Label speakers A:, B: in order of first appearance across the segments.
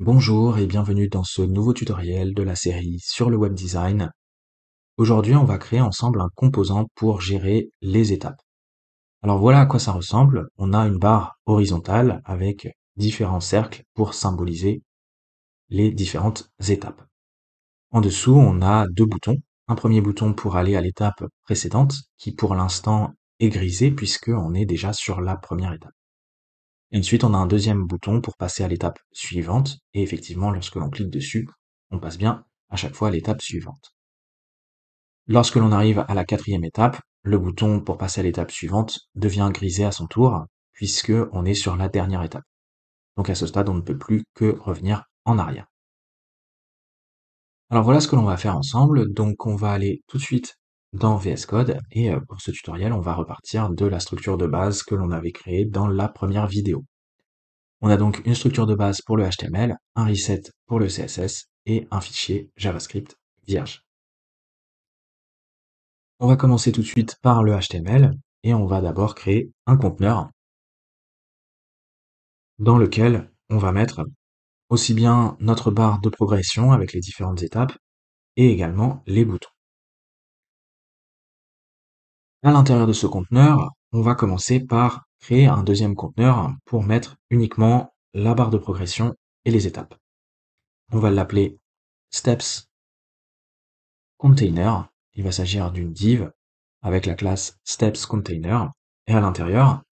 A: Bonjour et bienvenue dans ce nouveau tutoriel de la série sur le web design. Aujourd'hui, on va créer ensemble un composant pour gérer les étapes. Alors voilà à quoi ça ressemble. On a une barre horizontale avec différents cercles pour symboliser les différentes étapes. En dessous, on a deux boutons. Un premier bouton pour aller à l'étape précédente qui pour l'instant est grisé puisqu'on est déjà sur la première étape. Et ensuite, on a un deuxième bouton pour passer à l'étape suivante. Et effectivement, lorsque l'on clique dessus, on passe bien à chaque fois à l'étape suivante. Lorsque l'on arrive à la quatrième étape, le bouton pour passer à l'étape suivante devient grisé à son tour, puisque on est sur la dernière étape. Donc à ce stade, on ne peut plus que revenir en arrière. Alors voilà ce que l'on va faire ensemble. Donc on va aller tout de suite dans VS Code et pour ce tutoriel, on va repartir de la structure de base que l'on avait créée dans la première vidéo. On a donc une structure de base pour le HTML, un reset pour le CSS et un fichier JavaScript vierge. On va commencer tout de suite par le HTML et on va d'abord créer un conteneur dans lequel on va mettre aussi bien notre barre de progression avec les différentes étapes et également les boutons. À l'intérieur de ce conteneur, on va commencer par créer un deuxième conteneur pour mettre uniquement la barre de progression et les étapes. On va l'appeler steps container. Il va s'agir d'une div avec la classe steps container et à l'intérieur,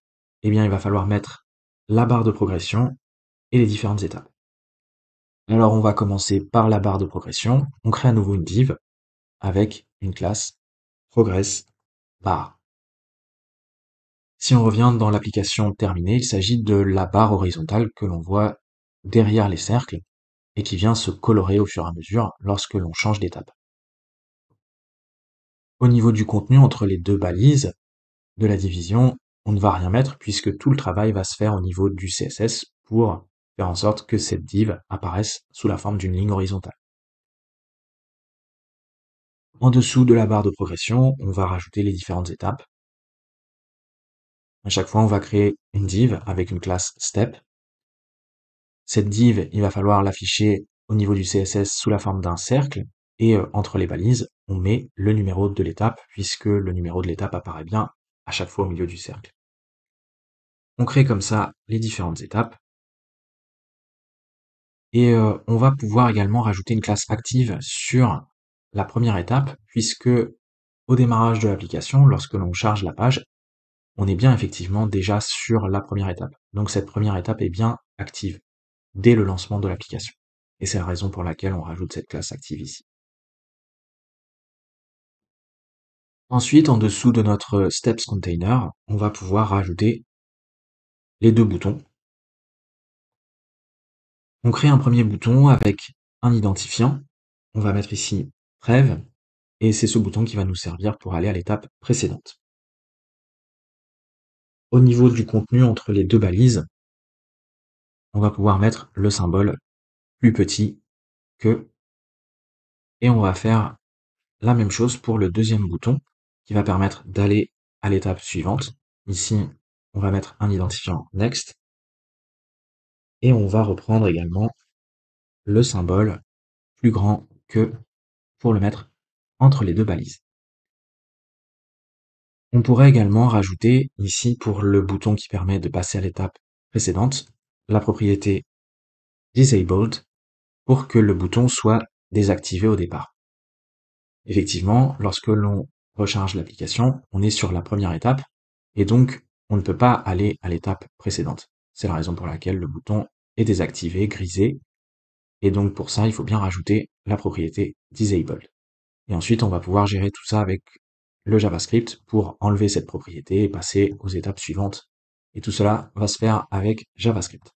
A: eh bien, il va falloir mettre la barre de progression et les différentes étapes. Alors, on va commencer par la barre de progression. On crée à nouveau une div avec une classe progress bar. Si on revient dans l'application terminée, il s'agit de la barre horizontale que l'on voit derrière les cercles et qui vient se colorer au fur et à mesure lorsque l'on change d'étape. Au niveau du contenu entre les deux balises de la division, on ne va rien mettre puisque tout le travail va se faire au niveau du CSS pour faire en sorte que cette div apparaisse sous la forme d'une ligne horizontale. En dessous de la barre de progression, on va rajouter les différentes étapes. À chaque fois, on va créer une div avec une classe step. Cette div, il va falloir l'afficher au niveau du CSS sous la forme d'un cercle et entre les balises, on met le numéro de l'étape puisque le numéro de l'étape apparaît bien à chaque fois au milieu du cercle. On crée comme ça les différentes étapes. Et on va pouvoir également rajouter une classe active sur la première étape, puisque au démarrage de l'application, lorsque l'on charge la page, on est bien effectivement déjà sur la première étape. Donc cette première étape est bien active dès le lancement de l'application. Et c'est la raison pour laquelle on rajoute cette classe active ici. Ensuite, en dessous de notre steps container, on va pouvoir rajouter les deux boutons. On crée un premier bouton avec un identifiant. On va mettre ici Prev, et c'est ce bouton qui va nous servir pour aller à l'étape précédente. Au niveau du contenu entre les deux balises, on va pouvoir mettre le symbole plus petit que, et on va faire la même chose pour le deuxième bouton qui va permettre d'aller à l'étape suivante. Ici, on va mettre un identifiant Next, et on va reprendre également le symbole plus grand que pour le mettre entre les deux balises. On pourrait également rajouter ici pour le bouton qui permet de passer à l'étape précédente, la propriété disabled pour que le bouton soit désactivé au départ. Effectivement, lorsque l'on recharge l'application, on est sur la première étape et donc on ne peut pas aller à l'étape précédente. C'est la raison pour laquelle le bouton est désactivé, grisé, et donc pour ça, il faut bien rajouter la propriété disabled. Et ensuite, on va pouvoir gérer tout ça avec le JavaScript pour enlever cette propriété et passer aux étapes suivantes. Et tout cela va se faire avec JavaScript.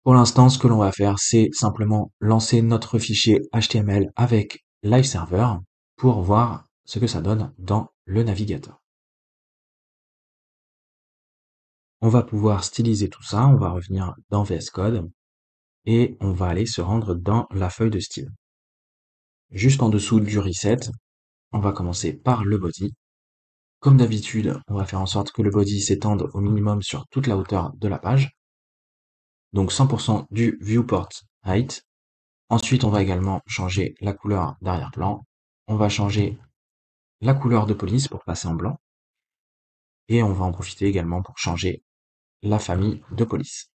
A: Pour l'instant, ce que l'on va faire, c'est simplement lancer notre fichier HTML avec LiveServer pour voir ce que ça donne dans le navigateur. On va pouvoir styliser tout ça, on va revenir dans VS Code et on va aller se rendre dans la feuille de style. Juste en dessous du reset, on va commencer par le body. Comme d'habitude, on va faire en sorte que le body s'étende au minimum sur toute la hauteur de la page. donc 100% du viewport height. Ensuite, on va également changer la couleur d'arrière-plan. On va changer la couleur de police pour passer en blanc. Et on va en profiter également pour changer la famille de police.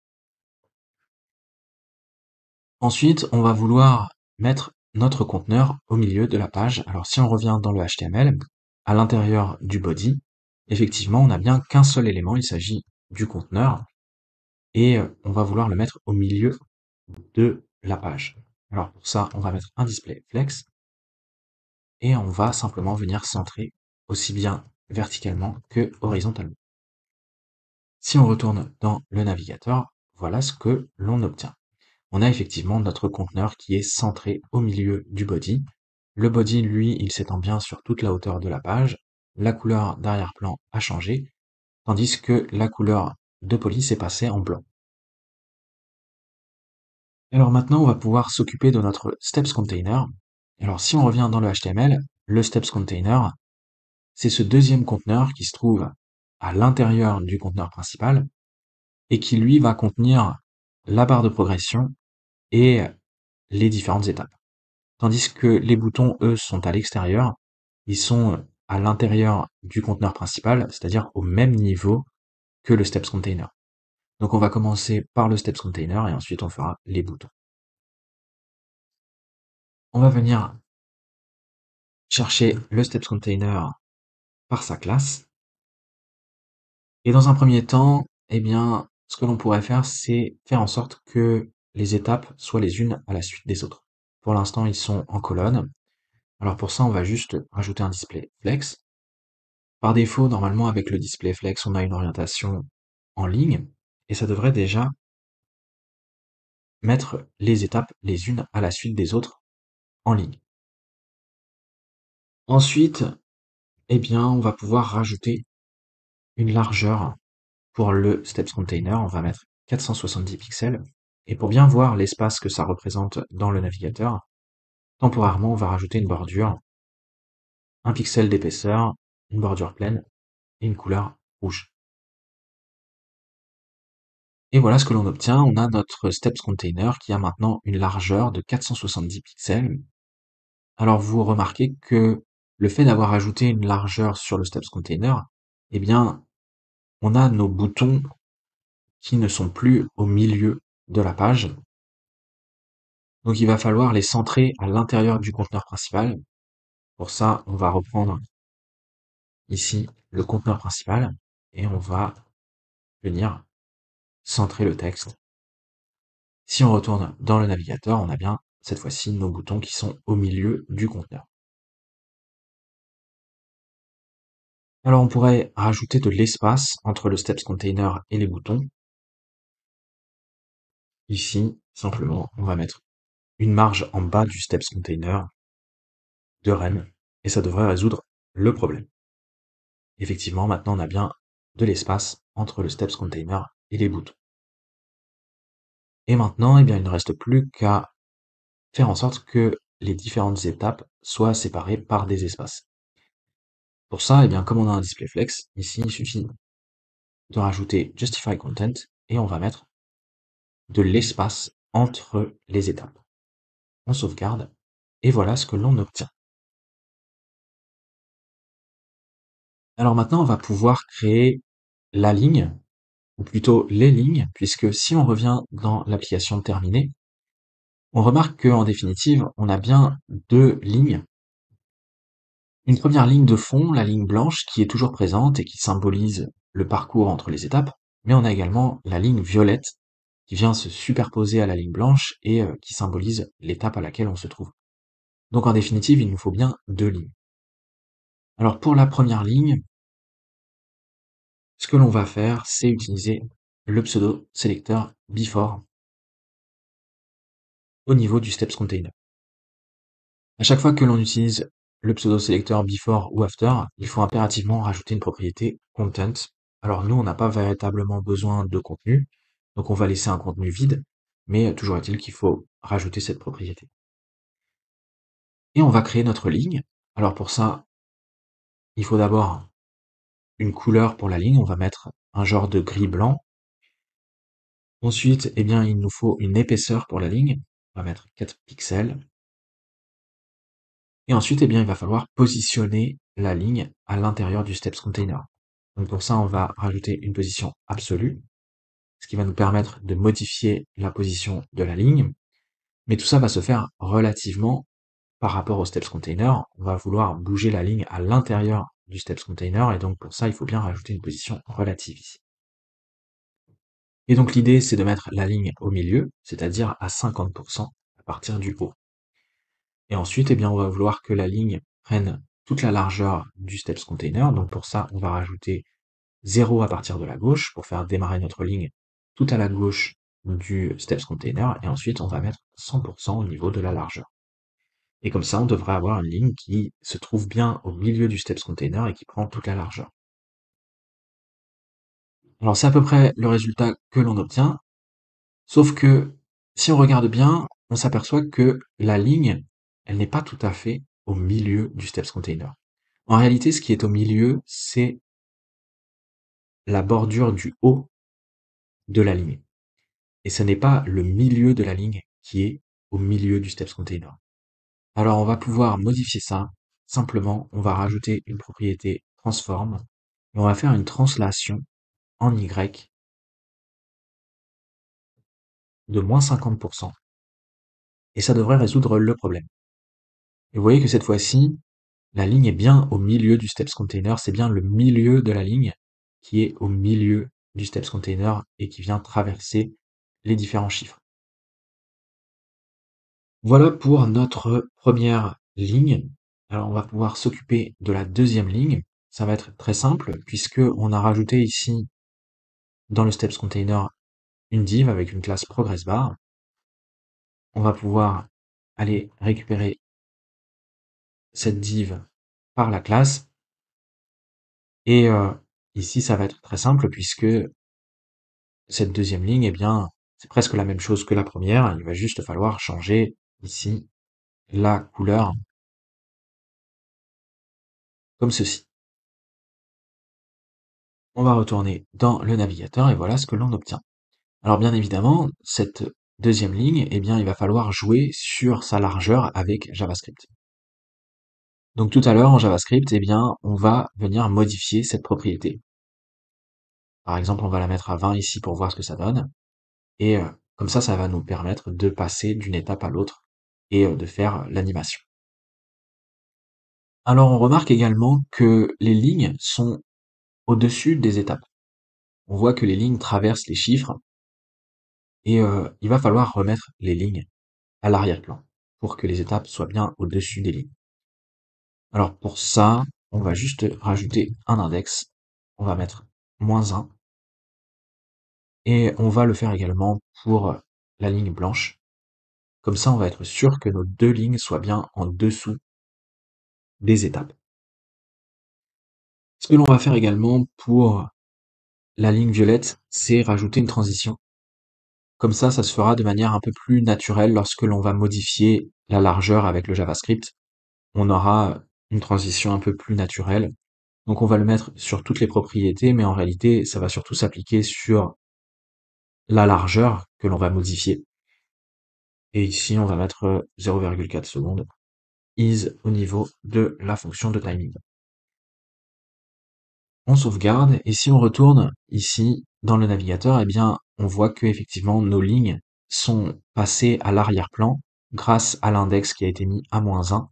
A: Ensuite, on va vouloir mettre notre conteneur au milieu de la page. Alors si on revient dans le HTML, à l'intérieur du body, effectivement, on n'a bien qu'un seul élément, il s'agit du conteneur, et on va vouloir le mettre au milieu de la page. Alors pour ça, on va mettre un display flex, et on va simplement venir centrer aussi bien verticalement que horizontalement. Si on retourne dans le navigateur, voilà ce que l'on obtient. On a effectivement notre conteneur qui est centré au milieu du body. Le body, lui, il s'étend bien sur toute la hauteur de la page. La couleur d'arrière-plan a changé, tandis que la couleur de police est passée en blanc. Alors maintenant, on va pouvoir s'occuper de notre steps container. Alors si on revient dans le HTML, le steps container, c'est ce deuxième conteneur qui se trouve à l'intérieur du conteneur principal et qui lui va contenir la barre de progression et les différentes étapes. Tandis que les boutons, eux, sont à l'extérieur, ils sont à l'intérieur du conteneur principal, c'est-à-dire au même niveau que le steps container. Donc on va commencer par le steps container et ensuite on fera les boutons. On va venir chercher le steps container par sa classe. Et dans un premier temps, eh bien, ce que l'on pourrait faire, c'est faire en sorte que les étapes soient les unes à la suite des autres. Pour l'instant, ils sont en colonne. Alors pour ça, on va juste rajouter un display flex. Par défaut, normalement, avec le display flex, on a une orientation en ligne et ça devrait déjà mettre les étapes les unes à la suite des autres en ligne. Ensuite, eh bien, on va pouvoir rajouter une largeur pour le steps container. On va mettre 470 pixels et pour bien voir l'espace que ça représente dans le navigateur, temporairement, on va rajouter une bordure, 1 pixel d'épaisseur, une bordure pleine et une couleur rouge. Et voilà ce que l'on obtient. On a notre steps container qui a maintenant une largeur de 470 pixels. Alors vous remarquez que le fait d'avoir ajouté une largeur sur le steps container, eh bien, on a nos boutons qui ne sont plus au milieu de la page. Donc il va falloir les centrer à l'intérieur du conteneur principal. Pour ça, on va reprendre ici le conteneur principal et on va venir centrer le texte. Si on retourne dans le navigateur, on a bien cette fois-ci nos boutons qui sont au milieu du conteneur. Alors on pourrait rajouter de l'espace entre le steps container et les boutons. Ici, simplement, on va mettre une marge en bas du steps container de rem et ça devrait résoudre le problème. Effectivement, maintenant on a bien de l'espace entre le steps container et les boutons. Et maintenant, eh bien, il ne reste plus qu'à faire en sorte que les différentes étapes soient séparées par des espaces. Pour ça, eh bien, comme on a un display flex, ici, il suffit de rajouter Justify Content et on va mettre de l'espace entre les étapes. On sauvegarde et voilà ce que l'on obtient. Alors maintenant, on va pouvoir créer la ligne, ou plutôt les lignes, puisque si on revient dans l'application terminée, on remarque qu'en définitive, on a bien deux lignes. Une première ligne de fond, la ligne blanche, qui est toujours présente et qui symbolise le parcours entre les étapes, mais on a également la ligne violette qui vient se superposer à la ligne blanche et qui symbolise l'étape à laquelle on se trouve. Donc en définitive, il nous faut bien deux lignes. Alors pour la première ligne, ce que l'on va faire, c'est utiliser le pseudo sélecteur before au niveau du steps container. À chaque fois que l'on utilise le pseudo sélecteur before ou after, il faut impérativement rajouter une propriété content. Alors nous, on n'a pas véritablement besoin de contenu, donc on va laisser un contenu vide, mais toujours est-il qu'il faut rajouter cette propriété. Et on va créer notre ligne. Alors pour ça, il faut d'abord une couleur pour la ligne, on va mettre un genre de gris blanc. Ensuite, eh bien, il nous faut une épaisseur pour la ligne. On va mettre 4 pixels. Et ensuite, eh bien, il va falloir positionner la ligne à l'intérieur du steps container. Donc pour ça, on va rajouter une position absolue, ce qui va nous permettre de modifier la position de la ligne. Mais tout ça va se faire relativement par rapport au steps container. On va vouloir bouger la ligne à l'intérieur du steps container, et donc pour ça, il faut bien rajouter une position relative ici. Et donc l'idée, c'est de mettre la ligne au milieu, c'est-à-dire à 50% à partir du haut. Et ensuite, eh bien, on va vouloir que la ligne prenne toute la largeur du steps container. Donc pour ça, on va rajouter 0 à partir de la gauche pour faire démarrer notre ligne tout à la gauche du steps container. Et ensuite, on va mettre 100% au niveau de la largeur. Et comme ça, on devrait avoir une ligne qui se trouve bien au milieu du steps container et qui prend toute la largeur. Alors c'est à peu près le résultat que l'on obtient, sauf que si on regarde bien, on s'aperçoit que la ligne, elle n'est pas tout à fait au milieu du steps container. En réalité, ce qui est au milieu, c'est la bordure du haut de la ligne. Et ce n'est pas le milieu de la ligne qui est au milieu du steps container. Alors on va pouvoir modifier ça. Simplement, on va rajouter une propriété transform et on va faire une translation en Y de moins 50%. Et ça devrait résoudre le problème. Et vous voyez que cette fois-ci, la ligne est bien au milieu du steps container, c'est bien le milieu de la ligne qui est au milieu du steps container et qui vient traverser les différents chiffres. Voilà pour notre première ligne. Alors on va pouvoir s'occuper de la deuxième ligne. Ça va être très simple puisque on a rajouté ici dans le steps container une div avec une classe progressBar. On va pouvoir aller récupérer cette div par la classe. Et ici, ça va être très simple puisque cette deuxième ligne, eh bien, c'est presque la même chose que la première. Il va juste falloir changer ici la couleur comme ceci. On va retourner dans le navigateur et voilà ce que l'on obtient. Alors bien évidemment, cette deuxième ligne, eh bien, il va falloir jouer sur sa largeur avec JavaScript. Donc tout à l'heure, en JavaScript, eh bien, on va venir modifier cette propriété. Par exemple, on va la mettre à 20 ici pour voir ce que ça donne. Et comme ça va nous permettre de passer d'une étape à l'autre et de faire l'animation. Alors on remarque également que les lignes sont au-dessus des étapes. On voit que les lignes traversent les chiffres et il va falloir remettre les lignes à l'arrière-plan pour que les étapes soient bien au-dessus des lignes. Alors pour ça, on va juste rajouter un index. On va mettre -1 et on va le faire également pour la ligne blanche. Comme ça, on va être sûr que nos deux lignes soient bien en dessous des étapes. Ce que l'on va faire également pour la ligne violette, c'est rajouter une transition. Comme ça se fera de manière un peu plus naturelle lorsque l'on va modifier la largeur avec le JavaScript. On aura une transition un peu plus naturelle. Donc on va le mettre sur toutes les propriétés, mais en réalité, ça va surtout s'appliquer sur la largeur que l'on va modifier. Et ici, on va mettre 0,4 secondes is au niveau de la fonction de timing. On sauvegarde, et si on retourne ici dans le navigateur, eh bien, on voit que effectivement nos lignes sont passées à l'arrière-plan grâce à l'index qui a été mis à -1.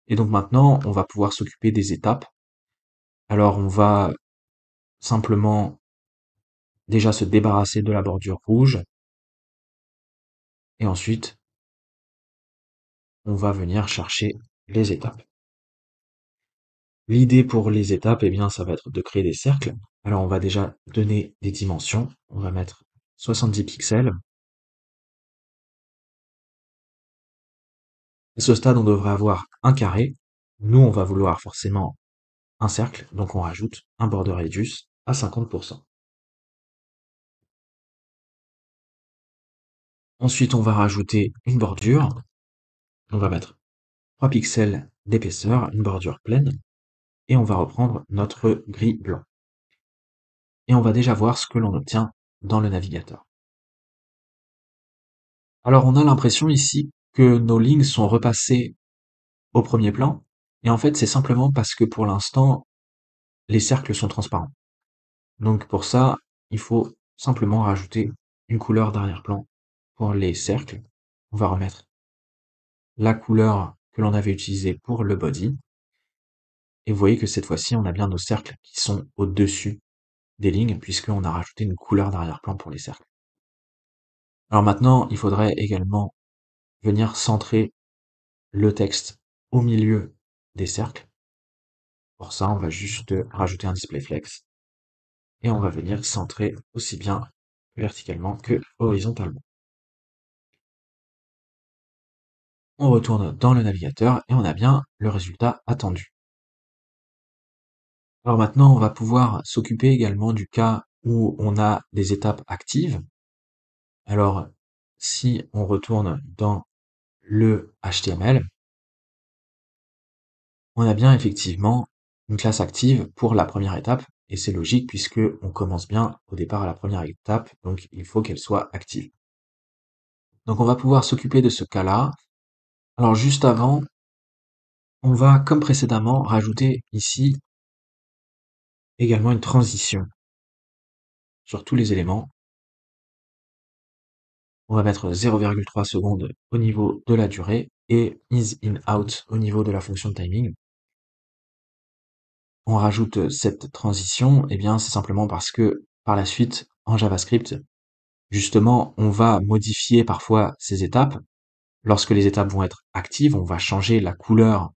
A: Et donc maintenant, on va pouvoir s'occuper des étapes. Alors on va simplement déjà se débarrasser de la bordure rouge, et ensuite on va venir chercher les étapes. L'idée pour les étapes, eh bien, ça va être de créer des cercles. Alors on va déjà donner des dimensions. On va mettre 70 pixels. À ce stade, on devrait avoir un carré. Nous, on va vouloir forcément un cercle, donc on rajoute un border radius à 50%. Ensuite, on va rajouter une bordure. On va mettre 3 pixels d'épaisseur, une bordure pleine, et on va reprendre notre gris blanc. Et on va déjà voir ce que l'on obtient dans le navigateur. Alors on a l'impression ici que nos lignes sont repassées au premier plan, et en fait c'est simplement parce que pour l'instant les cercles sont transparents. Donc pour ça, il faut simplement rajouter une couleur d'arrière-plan pour les cercles. On va remettre la couleur que l'on avait utilisée pour le body, et vous voyez que cette fois-ci on a bien nos cercles qui sont au-dessus des lignes, puisqu'on a rajouté une couleur d'arrière-plan pour les cercles. Alors maintenant, il faudrait également venir centrer le texte au milieu des cercles. Pour ça, on va juste rajouter un display flex et on va venir centrer aussi bien verticalement que horizontalement. On retourne dans le navigateur et on a bien le résultat attendu. Alors maintenant, on va pouvoir s'occuper également du cas où on a des étapes actives. Alors, si on retourne dans le HTML, on a bien effectivement une classe active pour la première étape, et c'est logique puisque on commence bien au départ à la première étape, donc il faut qu'elle soit active. Donc on va pouvoir s'occuper de ce cas-là. Alors juste avant, on va, comme précédemment, rajouter ici également une transition sur tous les éléments. On va mettre 0,3 secondes au niveau de la durée et is in out au niveau de la fonction de timing. On rajoute cette transition, et bien c'est simplement parce que par la suite, en JavaScript, justement, on va modifier parfois ces étapes. Lorsque les étapes vont être actives, on va changer la couleur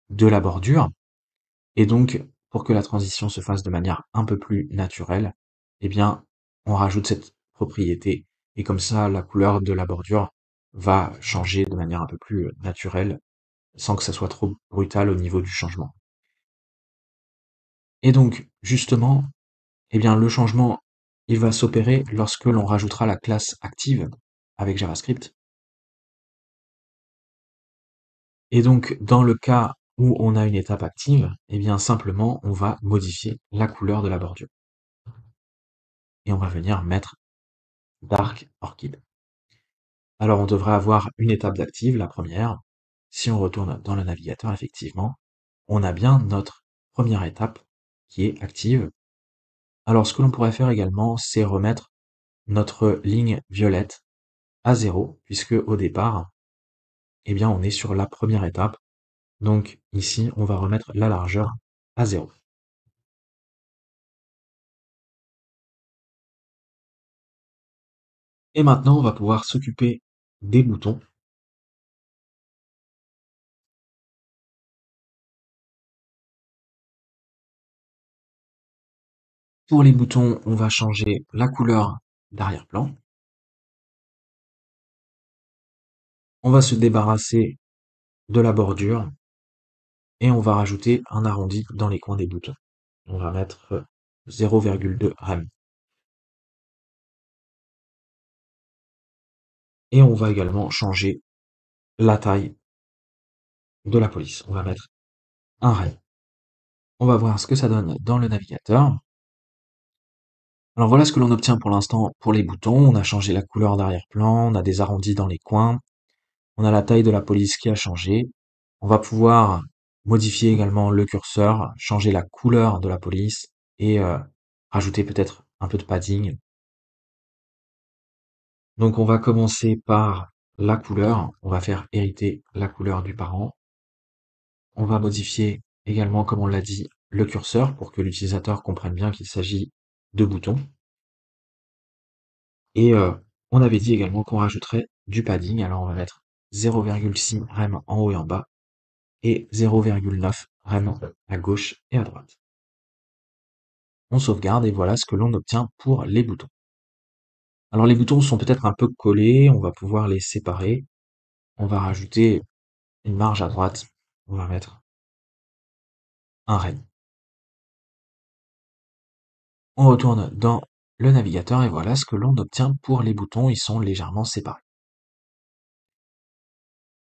A: de la bordure. Et donc, pour que la transition se fasse de manière un peu plus naturelle, eh bien, on rajoute cette propriété. Et comme ça, la couleur de la bordure va changer de manière un peu plus naturelle, sans que ça soit trop brutal au niveau du changement. Et donc, justement, eh bien, le changement, il va s'opérer lorsque l'on rajoutera la classe active avec JavaScript. Et donc, dans le cas où on a une étape active, eh bien, simplement, on va modifier la couleur de la bordure. Et on va venir mettre Dark Orchid. Alors, on devrait avoir une étape d'active, la première. Si on retourne dans le navigateur, effectivement, on a bien notre première étape qui est active. Alors, ce que l'on pourrait faire également, c'est remettre notre ligne violette à 0, puisque au départ, eh bien, on est sur la première étape. Donc, ici, on va remettre la largeur à 0. Et maintenant, on va pouvoir s'occuper des boutons. Pour les boutons, on va changer la couleur d'arrière-plan. On va se débarrasser de la bordure et on va rajouter un arrondi dans les coins des boutons. On va mettre 0,2 rem. Et on va également changer la taille de la police. On va mettre un rem. On va voir ce que ça donne dans le navigateur. Alors voilà ce que l'on obtient pour l'instant pour les boutons. On a changé la couleur d'arrière-plan, on a des arrondis dans les coins, on a la taille de la police qui a changé. On va pouvoir modifier également le curseur, changer la couleur de la police et rajouter peut-être un peu de padding. Donc on va commencer par la couleur. On va faire hériter la couleur du parent. On va modifier également, comme on l'a dit, le curseur pour que l'utilisateur comprenne bien qu'il s'agit de boutons. Et on avait dit également qu'on rajouterait du padding. Alors on va mettre 0,6 rem en haut et en bas et 0,9 rem à gauche et à droite. On sauvegarde et voilà ce que l'on obtient pour les boutons. Alors les boutons sont peut-être un peu collés, on va pouvoir les séparer. On va rajouter une marge à droite, on va mettre un rem. On retourne dans le navigateur et voilà ce que l'on obtient pour les boutons, ils sont légèrement séparés.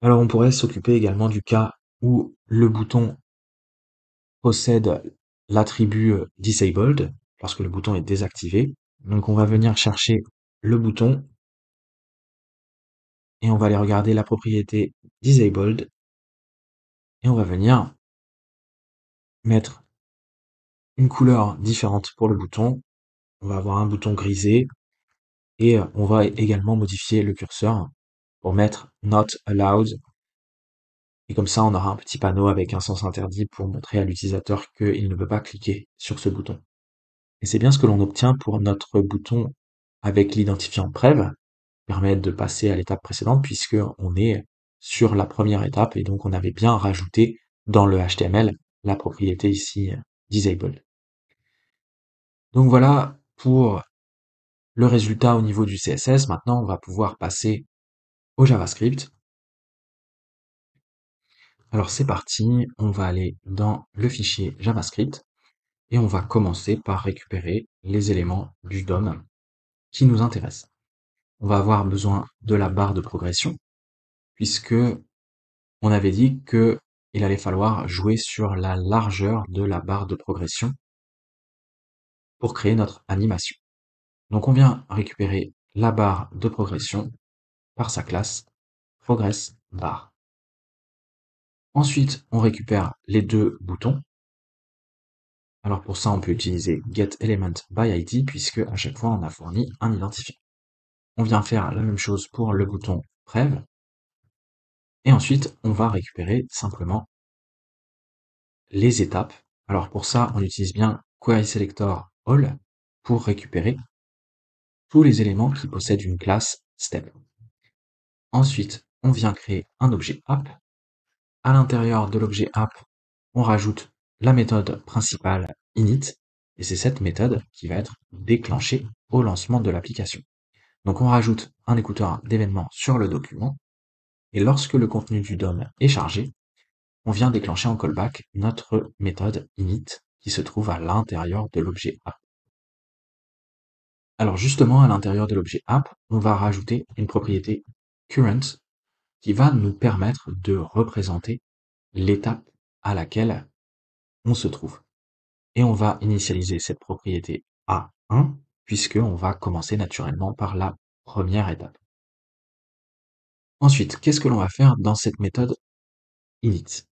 A: Alors on pourrait s'occuper également du cas où le bouton possède l'attribut disabled lorsque le bouton est désactivé. Donc on va venir chercher le bouton on va aller regarder la propriété disabled et on va venir mettre une couleur différente pour le bouton. On va avoir un bouton grisé et on va également modifier le curseur pour mettre Not Allowed. Et comme ça, on aura un petit panneau avec un sens interdit pour montrer à l'utilisateur qu'il ne peut pas cliquer sur ce bouton. Et c'est bien ce que l'on obtient pour notre bouton avec l'identifiant Prev, qui permet de passer à l'étape précédente puisque on est sur la première étape et donc on avait bien rajouté dans le HTML la propriété ici disabled. Donc voilà pour le résultat au niveau du CSS. Maintenant, on va pouvoir passer au JavaScript. Alors c'est parti, on va aller dans le fichier JavaScript et on va commencer par récupérer les éléments du DOM qui nous intéressent. On va avoir besoin de la barre de progression puisque on avait dit que il allait falloir jouer sur la largeur de la barre de progression pour créer notre animation. Donc on vient récupérer la barre de progression par sa classe progressBar. Ensuite, on récupère les deux boutons. Alors pour ça, on peut utiliser getElementById puisque à chaque fois, on a fourni un identifiant. On vient faire la même chose pour le bouton Prev. Et ensuite, on va récupérer simplement les étapes. Alors pour ça, on utilise bien querySelectorAll pour récupérer tous les éléments qui possèdent une classe step. Ensuite, on vient créer un objet app. À l'intérieur de l'objet app, on rajoute la méthode principale init, et c'est cette méthode qui va être déclenchée au lancement de l'application. Donc on rajoute un écouteur d'événements sur le document, et lorsque le contenu du DOM est chargé, on vient déclencher en callback notre méthode init qui se trouve à l'intérieur de l'objet app. Alors justement, à l'intérieur de l'objet app, on va rajouter une propriété current qui va nous permettre de représenter l'étape à laquelle on se trouve. Et on va initialiser cette propriété A1 puisqu'on va commencer naturellement par la première étape. Ensuite, qu'est-ce que l'on va faire dans cette méthode init?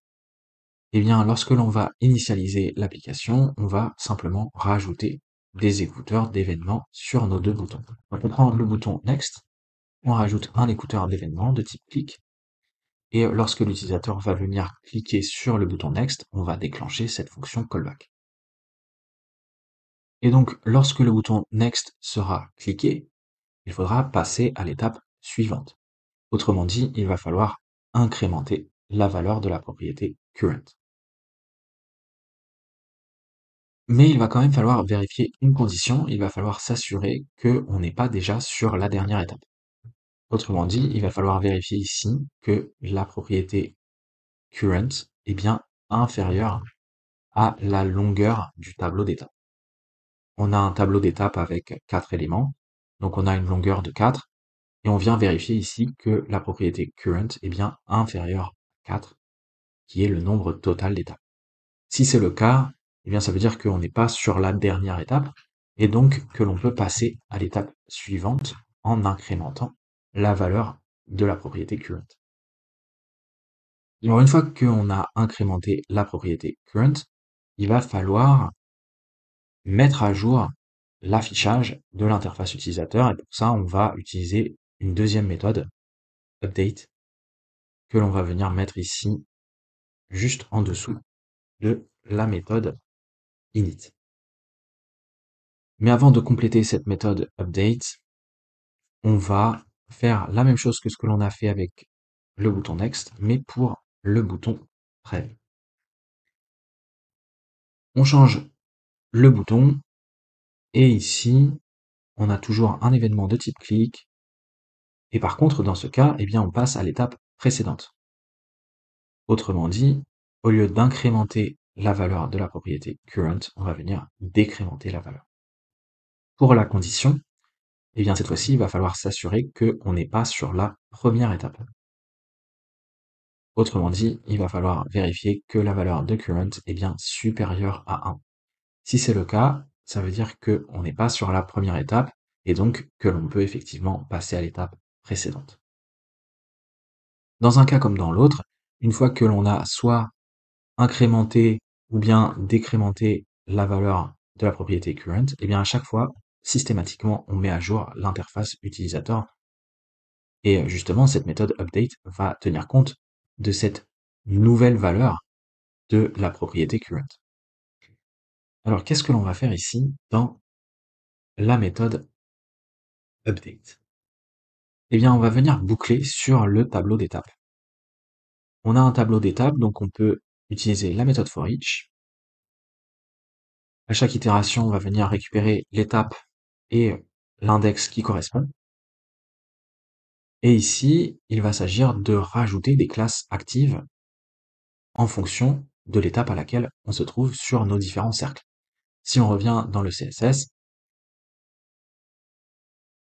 A: Eh bien, lorsque l'on va initialiser l'application, on va simplement rajouter des écouteurs d'événements sur nos deux boutons. Donc on prend le bouton Next, on rajoute un écouteur d'événements de type click, et lorsque l'utilisateur va venir cliquer sur le bouton Next, on va déclencher cette fonction callback. Et donc, lorsque le bouton Next sera cliqué, il faudra passer à l'étape suivante. Autrement dit, il va falloir incrémenter la valeur de la propriété current. Mais il va quand même falloir vérifier une condition, il va falloir s'assurer qu'on n'est pas déjà sur la dernière étape. Autrement dit, il va falloir vérifier ici que la propriété current est bien inférieure à la longueur du tableau d'étapes. On a un tableau d'étapes avec 4 éléments, donc on a une longueur de 4, et on vient vérifier ici que la propriété current est bien inférieure à 4, qui est le nombre total d'étapes. Si c'est le cas, eh bien ça veut dire qu'on n'est pas sur la dernière étape, et donc que l'on peut passer à l'étape suivante en incrémentant la valeur de la propriété current. Alors une fois qu'on a incrémenté la propriété current, il va falloir mettre à jour l'affichage de l'interface utilisateur, et pour ça on va utiliser une deuxième méthode, update, que l'on va venir mettre ici juste en dessous de la méthode init. Mais avant de compléter cette méthode update, on va faire la même chose que ce que l'on a fait avec le bouton next, mais pour le bouton prev. On change le bouton, et ici, on a toujours un événement de type click, et par contre, dans ce cas, eh bien, on passe à l'étape précédente. Autrement dit, au lieu d'incrémenter la valeur de la propriété current, on va venir décrémenter la valeur. Pour la condition, eh bien cette fois-ci, il va falloir s'assurer qu'on n'est pas sur la première étape. Autrement dit, il va falloir vérifier que la valeur de current est bien supérieure à 1. Si c'est le cas, ça veut dire qu'on n'est pas sur la première étape et donc que l'on peut effectivement passer à l'étape précédente. Dans un cas comme dans l'autre, une fois que l'on a soit incrémenté ou bien décrémenté la valeur de la propriété current, et bien à chaque fois, systématiquement, on met à jour l'interface utilisateur. Et justement, cette méthode update va tenir compte de cette nouvelle valeur de la propriété current. Alors, qu'est-ce que l'on va faire ici dans la méthode update? Eh bien, on va venir boucler sur le tableau d'étapes. On a un tableau d'étapes, donc on peut utiliser la méthode for each. À chaque itération, on va venir récupérer l'étape et l'index qui correspond. Et ici, il va s'agir de rajouter des classes actives en fonction de l'étape à laquelle on se trouve sur nos différents cercles. Si on revient dans le CSS,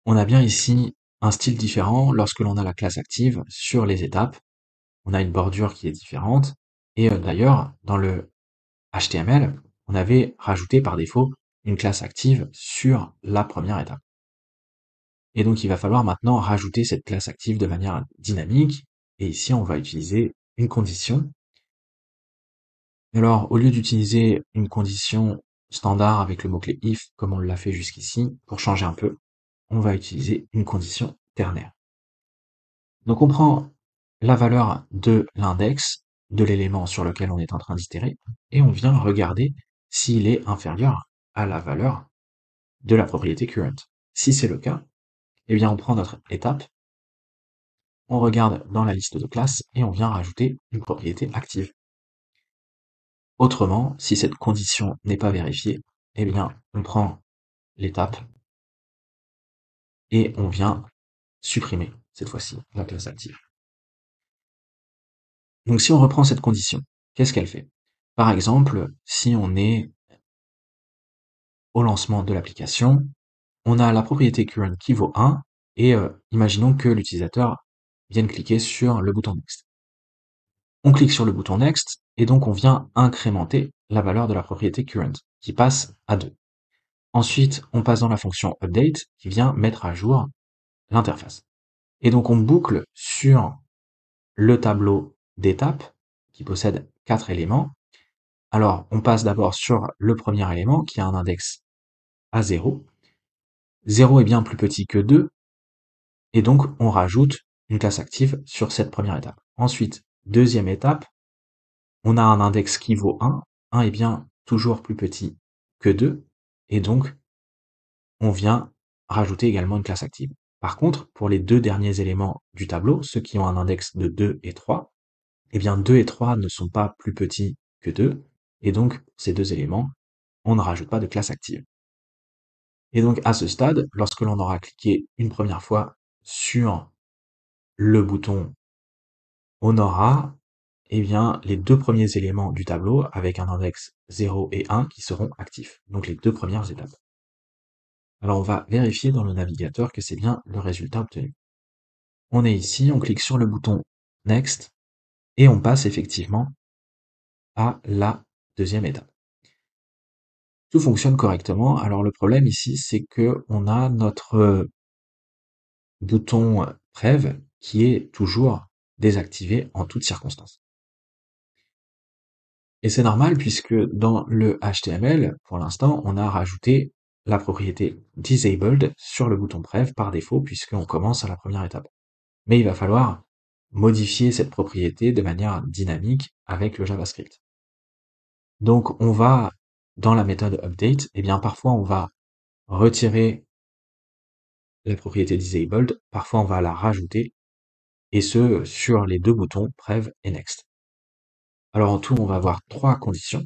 A: on a bien ici un style différent lorsque l'on a la classe active sur les étapes. On a une bordure qui est différente. Et d'ailleurs, dans le HTML, on avait rajouté par défaut une classe active sur la première étape. Et donc, il va falloir maintenant rajouter cette classe active de manière dynamique. Et ici, on va utiliser une condition. Alors, au lieu d'utiliser une condition standard avec le mot-clé if, comme on l'a fait jusqu'ici, pour changer un peu, on va utiliser une condition ternaire. Donc, on prend la valeur de l'index de l'élément sur lequel on est en train d'itérer, et on vient regarder s'il est inférieur à la valeur de la propriété current. Si c'est le cas, eh bien, on prend notre étape, on regarde dans la liste de classes, et on vient rajouter une propriété active. Autrement, si cette condition n'est pas vérifiée, eh bien, on prend l'étape et on vient supprimer, cette fois-ci, la classe active. Donc, si on reprend cette condition, qu'est-ce qu'elle fait? Par exemple, si on est au lancement de l'application, on a la propriété current qui vaut 1, et imaginons que l'utilisateur vienne cliquer sur le bouton Next. On clique sur le bouton Next, et donc on vient incrémenter la valeur de la propriété current, qui passe à 2. Ensuite, on passe dans la fonction update, qui vient mettre à jour l'interface. Et donc on boucle sur le tableau d'étapes, qui possède 4 éléments. Alors, on passe d'abord sur le premier élément, qui a un index à 0. 0 est bien plus petit que 2, et donc on rajoute une classe active sur cette première étape. Ensuite, deuxième étape, on a un index qui vaut 1. 1 est bien toujours plus petit que 2, et donc on vient rajouter également une classe active. Par contre, pour les deux derniers éléments du tableau, ceux qui ont un index de 2 et 3, eh bien 2 et 3 ne sont pas plus petits que 2, et donc pour ces deux éléments, on ne rajoute pas de classe active. Et donc à ce stade, lorsque l'on aura cliqué une première fois sur le bouton, on aura eh bien, les deux premiers éléments du tableau avec un index 0 et 1 qui seront actifs, donc les deux premières étapes. Alors on va vérifier dans le navigateur que c'est bien le résultat obtenu. On est ici, on clique sur le bouton Next, et on passe effectivement à la deuxième étape. Tout fonctionne correctement. Alors le problème ici, c'est que on a notre bouton Prev qui est toujours désactivé en toutes circonstances. Et c'est normal puisque dans le HTML, pour l'instant, on a rajouté la propriété disabled sur le bouton Prev par défaut puisqu'on commence à la première étape. Mais il va falloir modifier cette propriété de manière dynamique avec le JavaScript. Donc on va, dans la méthode update, eh bien parfois on va retirer la propriété disabled, parfois on va la rajouter, et ce sur les deux boutons Prev et Next. Alors en tout, on va avoir trois conditions.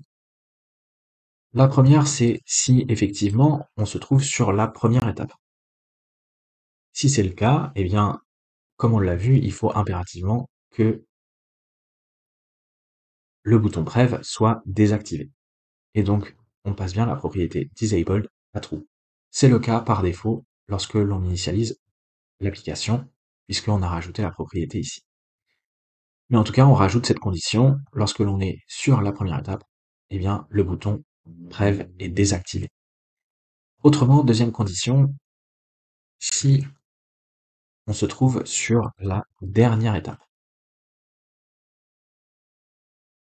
A: La première, c'est si effectivement on se trouve sur la première étape. Si c'est le cas, eh bien, comme on l'a vu, il faut impérativement que le bouton Prev soit désactivé. Et donc, on passe bien la propriété disabled à true. C'est le cas par défaut lorsque l'on initialise l'application, puisqu'on a rajouté la propriété ici. Mais en tout cas, on rajoute cette condition lorsque l'on est sur la première étape, eh bien, le bouton Prev est désactivé. Autrement, deuxième condition, si on se trouve sur la dernière étape.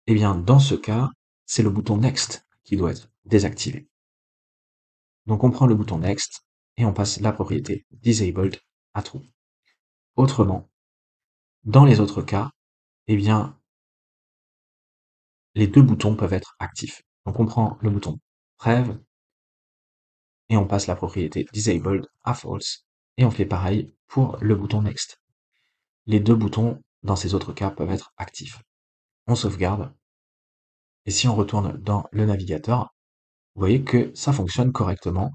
A: Eh bien, dans ce cas, c'est le bouton Next qui doit être désactivé. Donc on prend le bouton Next et on passe la propriété Disabled à True. Autrement, dans les autres cas, eh bien, les deux boutons peuvent être actifs. Donc on prend le bouton Prev et on passe la propriété Disabled à False et on fait pareil pour le bouton Next. Les deux boutons, dans ces autres cas, peuvent être actifs. On sauvegarde et si on retourne dans le navigateur, vous voyez que ça fonctionne correctement.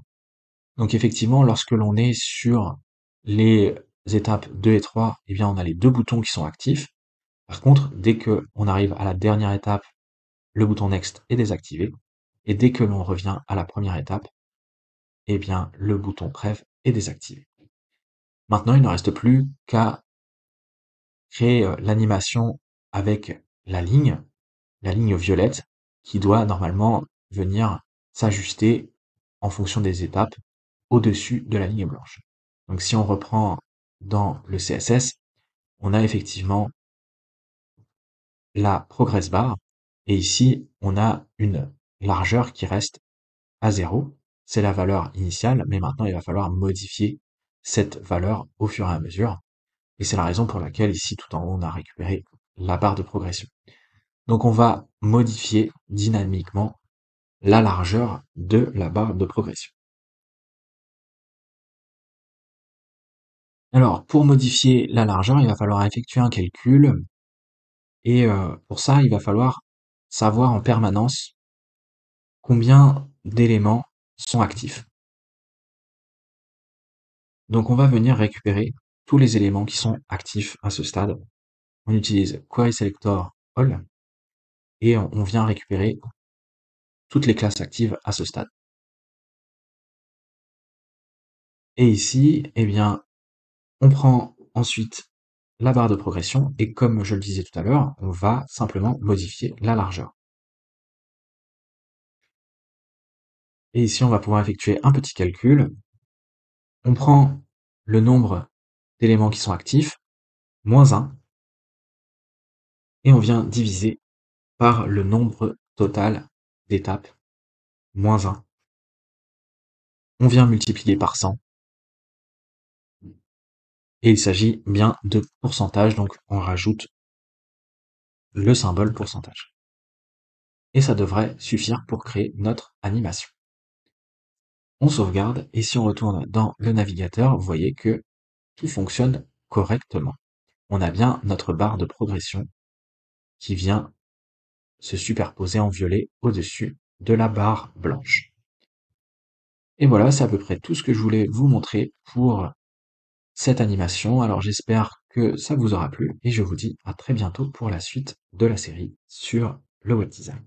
A: Donc effectivement, lorsque l'on est sur les étapes 2 et 3, eh bien on a les deux boutons qui sont actifs. Par contre, dès que on arrive à la dernière étape, le bouton Next est désactivé. Et dès que l'on revient à la première étape, eh bien le bouton Prev est désactivé. Maintenant, il ne reste plus qu'à créer l'animation avec la ligne violette, qui doit normalement venir s'ajuster en fonction des étapes au-dessus de la ligne blanche. Donc si on reprend dans le CSS, on a effectivement la progress bar, et ici on a une largeur qui reste à 0, c'est la valeur initiale, mais maintenant il va falloir modifier cette valeur au fur et à mesure, et c'est la raison pour laquelle ici tout en haut on a récupéré la barre de progression. Donc on va modifier dynamiquement la largeur de la barre de progression. Alors, pour modifier la largeur, il va falloir effectuer un calcul, et pour ça, il va falloir savoir en permanence combien d'éléments sont actifs. Donc on va venir récupérer tous les éléments qui sont actifs à ce stade. On utilise Query Selector All, et on vient récupérer toutes les classes actives à ce stade. Et ici, eh bien, on prend ensuite la barre de progression, et comme je le disais tout à l'heure, on va simplement modifier la largeur. Et ici, on va pouvoir effectuer un petit calcul. On prend le nombre d'éléments qui sont actifs, moins 1, et on vient diviser par le nombre total d'étapes, moins 1. On vient multiplier par 100, et il s'agit bien de pourcentage, donc on rajoute le symbole pourcentage. Et ça devrait suffire pour créer notre animation. On sauvegarde, et si on retourne dans le navigateur, vous voyez que tout fonctionne correctement. On a bien notre barre de progression qui vient se superposer en violet au-dessus de la barre blanche. Et voilà, c'est à peu près tout ce que je voulais vous montrer pour cette animation. Alors j'espère que ça vous aura plu, et je vous dis à très bientôt pour la suite de la série sur le web design.